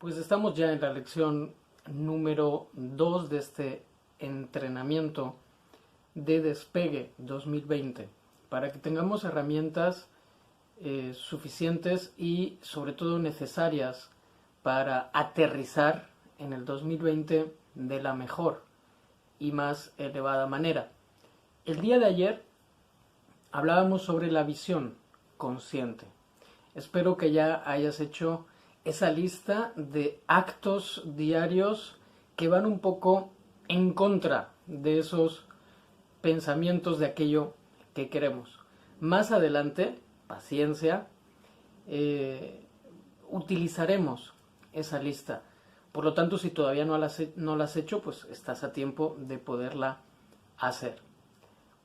Pues estamos ya en la lección número 2 de este entrenamiento de despegue 2020 para que tengamos herramientas suficientes y sobre todo necesarias para aterrizar en el 2020 de la mejor y más elevada manera. El día de ayer hablábamos sobre la visión consciente. Espero que ya hayas hecho esa lista de actos diarios que van un poco en contra de esos pensamientos de aquello que queremos. Más adelante, paciencia, utilizaremos esa lista. Por lo tanto, si todavía no la has hecho, pues estás a tiempo de poderla hacer.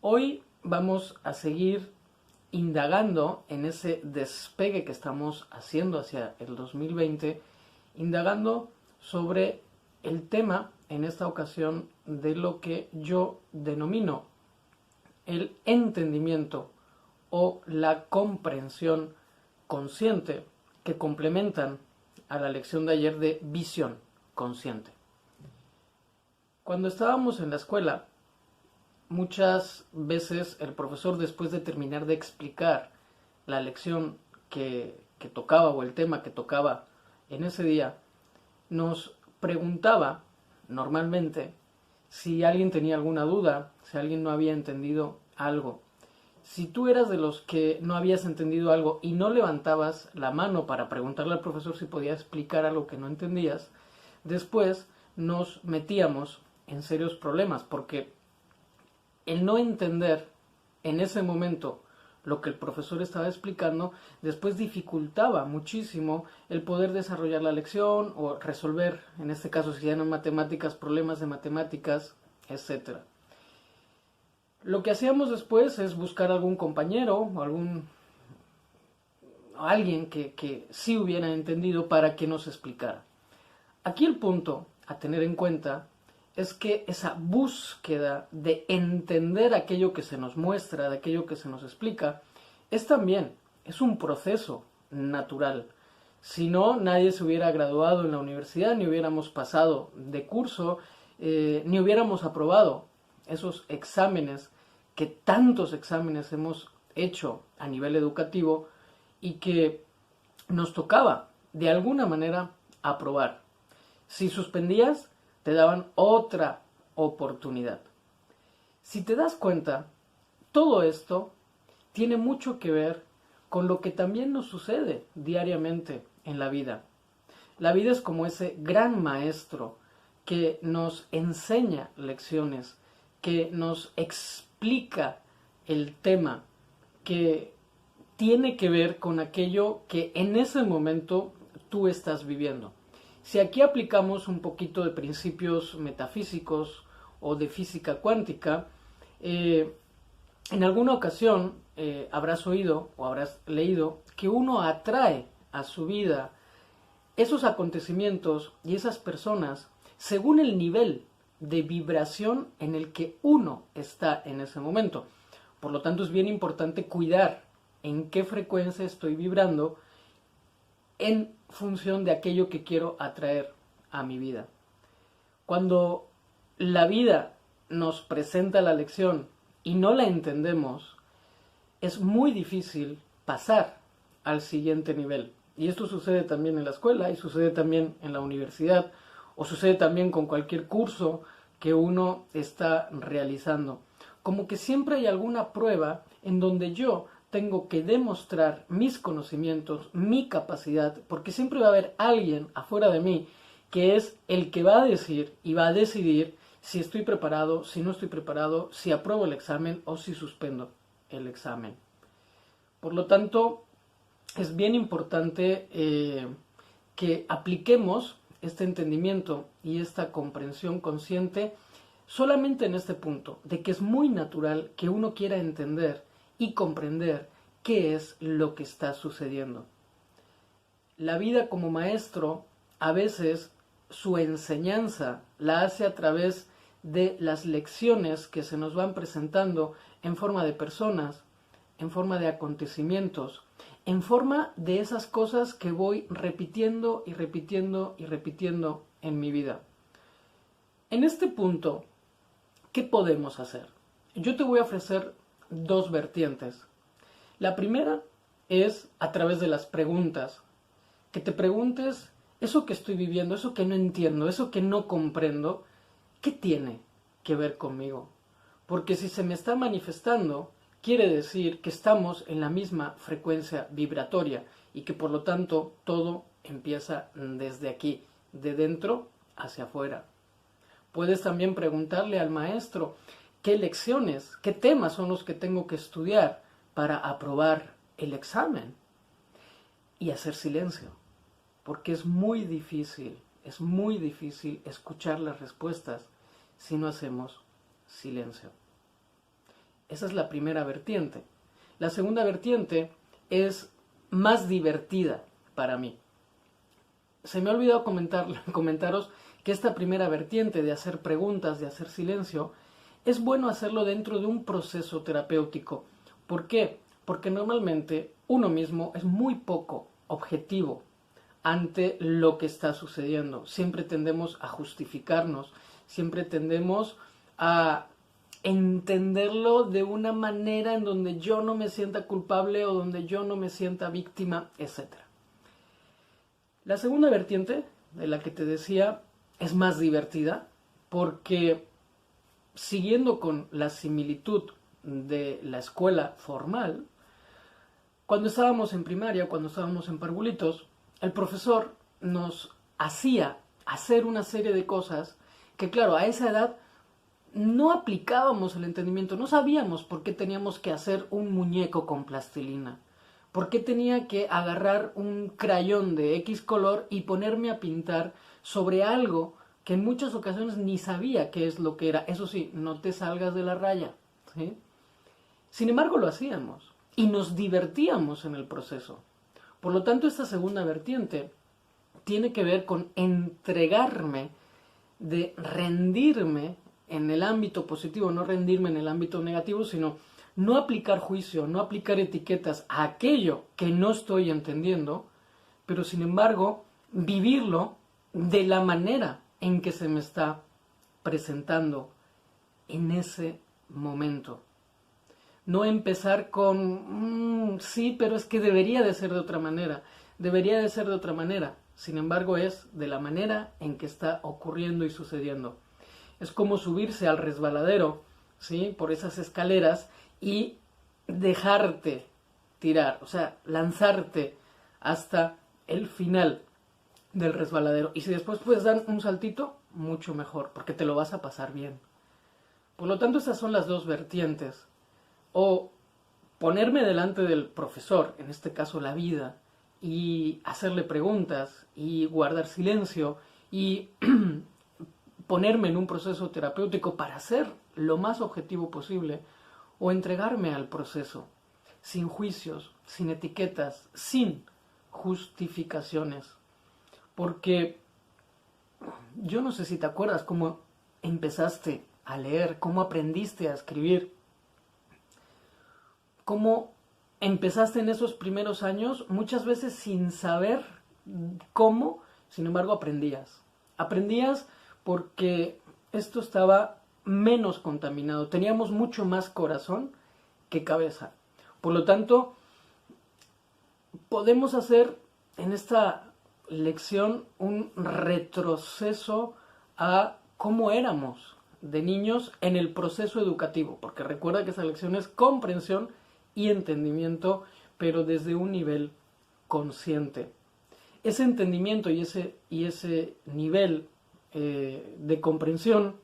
Hoy vamos a seguir indagando en ese despegue que estamos haciendo hacia el 2020, indagando sobre el tema, en esta ocasión, de lo que yo denomino el entendimiento o la comprensión consciente, que complementan a la lección de ayer de visión consciente. Cuando estábamos en la escuela, muchas veces el profesor, después de terminar de explicar la lección que tocaba o el tema que tocaba en ese día, nos preguntaba normalmente si alguien tenía alguna duda, si alguien no había entendido algo. Si tú eras de los que no habías entendido algo y no levantabas la mano para preguntarle al profesor si podía explicar algo que no entendías, después nos metíamos en serios problemas, porque el no entender en ese momento lo que el profesor estaba explicando, después dificultaba muchísimo el poder desarrollar la lección o resolver, en este caso si eran matemáticas, problemas de matemáticas, etc. Lo que hacíamos después es buscar algún compañero o alguien que sí hubiera entendido para que nos explicara. Aquí el punto a tener en cuenta es que esa búsqueda de entender aquello que se nos muestra, de aquello que se nos explica, es un proceso natural. Si no, nadie se hubiera graduado en la universidad, ni hubiéramos pasado de curso, ni hubiéramos aprobado esos exámenes, que tantos exámenes hemos hecho a nivel educativo y que nos tocaba de alguna manera aprobar. Si suspendías, te daban otra oportunidad. Si te das cuenta, todo esto tiene mucho que ver con lo que también nos sucede diariamente en la vida. La vida es como ese gran maestro que nos enseña lecciones, que nos explica el tema, que tiene que ver con aquello que en ese momento tú estás viviendo. Si aquí aplicamos un poquito de principios metafísicos o de física cuántica, en alguna ocasión habrás oído o habrás leído que uno atrae a su vida esos acontecimientos y esas personas según el nivel de vibración en el que uno está en ese momento. Por lo tanto, es bien importante cuidar en qué frecuencia estoy vibrando en función de aquello que quiero atraer a mi vida. Cuando la vida nos presenta la lección y no la entendemos, es muy difícil pasar al siguiente nivel. Y esto sucede también en la escuela y sucede también en la universidad o sucede también con cualquier curso que uno está realizando. Como que siempre hay alguna prueba en donde yo tengo que demostrar mis conocimientos, mi capacidad, porque siempre va a haber alguien afuera de mí que es el que va a decir y va a decidir si estoy preparado, si no estoy preparado, si apruebo el examen o si suspendo el examen. Por lo tanto, es bien importante que apliquemos este entendimiento y esta comprensión consciente solamente en este punto, de que es muy natural que uno quiera entender y comprender qué es lo que está sucediendo. La vida como maestro, a veces su enseñanza la hace a través de las lecciones que se nos van presentando en forma de personas, en forma de acontecimientos, en forma de esas cosas que voy repitiendo y repitiendo y repitiendo en mi vida. En este punto, ¿qué podemos hacer? Yo te voy a ofrecer dos vertientes. La primera es a través de las preguntas. Que te preguntes, eso que estoy viviendo, eso que no entiendo, eso que no comprendo, ¿qué tiene que ver conmigo? Porque si se me está manifestando, quiere decir que estamos en la misma frecuencia vibratoria y que por lo tanto todo empieza desde aquí, de dentro hacia afuera. Puedes también preguntarle al maestro qué lecciones, qué temas son los que tengo que estudiar para aprobar el examen y hacer silencio, porque es muy difícil escuchar las respuestas si no hacemos silencio. Esa es la primera vertiente. La segunda vertiente es más divertida para mí. Se me ha olvidado comentaros que esta primera vertiente de hacer preguntas, de hacer silencio, es bueno hacerlo dentro de un proceso terapéutico. ¿Por qué? Porque normalmente uno mismo es muy poco objetivo ante lo que está sucediendo. Siempre tendemos a justificarnos, siempre tendemos a entenderlo de una manera en donde yo no me sienta culpable o donde yo no me sienta víctima, etc. La segunda vertiente, de la que te decía, es más divertida porque, siguiendo con la similitud de la escuela formal, cuando estábamos en primaria, cuando estábamos en parvulitos, el profesor nos hacía hacer una serie de cosas que, claro, a esa edad no aplicábamos el entendimiento, no sabíamos por qué teníamos que hacer un muñeco con plastilina, por qué tenía que agarrar un crayón de X color y ponerme a pintar sobre algo que en muchas ocasiones ni sabía qué es lo que era. Eso sí, no te salgas de la raya, ¿sí? Sin embargo, lo hacíamos y nos divertíamos en el proceso. Por lo tanto, esta segunda vertiente tiene que ver con entregarme, de rendirme en el ámbito positivo, no rendirme en el ámbito negativo, sino no aplicar juicio, no aplicar etiquetas a aquello que no estoy entendiendo, pero sin embargo vivirlo de la manera en que se me está presentando en ese momento. No empezar con, sí, pero es que debería de ser de otra manera, debería de ser de otra manera. Sin embargo, es de la manera en que está ocurriendo y sucediendo. Es como subirse al resbaladero, ¿sí?, por esas escaleras y dejarte tirar, o sea, lanzarte hasta el final del resbaladero. Y si después puedes dar un saltito, mucho mejor, porque te lo vas a pasar bien. Por lo tanto, estas son las dos vertientes. O ponerme delante del profesor, en este caso la vida, y hacerle preguntas y guardar silencio y ponerme en un proceso terapéutico para ser lo más objetivo posible, o entregarme al proceso sin juicios, sin etiquetas, sin justificaciones. Porque yo no sé si te acuerdas cómo empezaste a leer, cómo aprendiste a escribir, cómo empezaste en esos primeros años, muchas veces sin saber cómo, sin embargo aprendías. Aprendías porque esto estaba menos contaminado, teníamos mucho más corazón que cabeza. Por lo tanto, podemos hacer en esta lección un retroceso a cómo éramos de niños en el proceso educativo, porque recuerda que esa lección es comprensión y entendimiento, pero desde un nivel consciente. Ese entendimiento y ese nivel de comprensión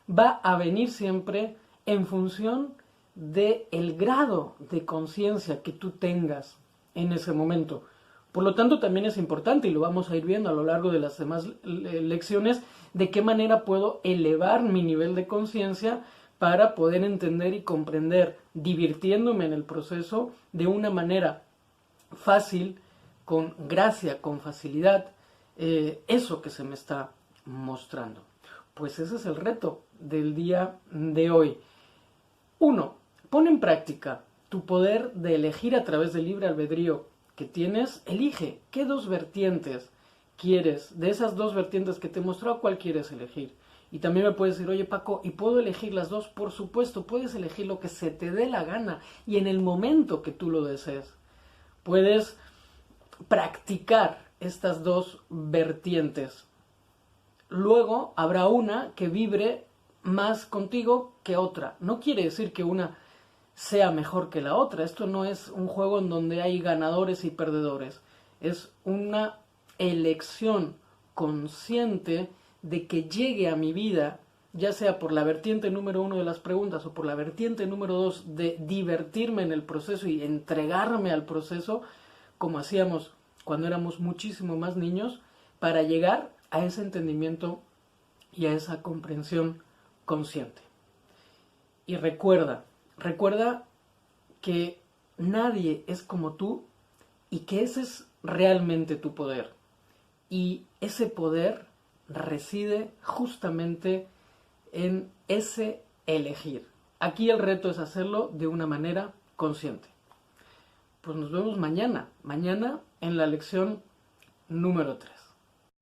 va a venir siempre en función del grado de conciencia que tú tengas en ese momento. Por lo tanto, también es importante, y lo vamos a ir viendo a lo largo de las demás lecciones, de qué manera puedo elevar mi nivel de conciencia para poder entender y comprender, divirtiéndome en el proceso de una manera fácil, con gracia, con facilidad, eso que se me está mostrando. Pues ese es el reto del día de hoy. 1. Pon en práctica tu poder de elegir a través del libre albedrío que tienes, elige qué dos vertientes quieres, de esas dos vertientes que te he mostrado, cuál quieres elegir. Y también me puedes decir, oye Paco, ¿y puedo elegir las dos? Por supuesto, puedes elegir lo que se te dé la gana y en el momento que tú lo desees. Puedes practicar estas dos vertientes. Luego habrá una que vibre más contigo que otra. No quiere decir que una sea mejor que la otra. Esto no es un juego en donde hay ganadores y perdedores. Es una elección consciente de que llegue a mi vida, ya sea por la vertiente número 1 de las preguntas o por la vertiente número 2 de divertirme en el proceso y entregarme al proceso, como hacíamos cuando éramos muchísimo más niños, para llegar a ese entendimiento y a esa comprensión consciente. Y recuerda que nadie es como tú y que ese es realmente tu poder. Y ese poder reside justamente en ese elegir. Aquí el reto es hacerlo de una manera consciente. Pues nos vemos mañana en la lección número 3.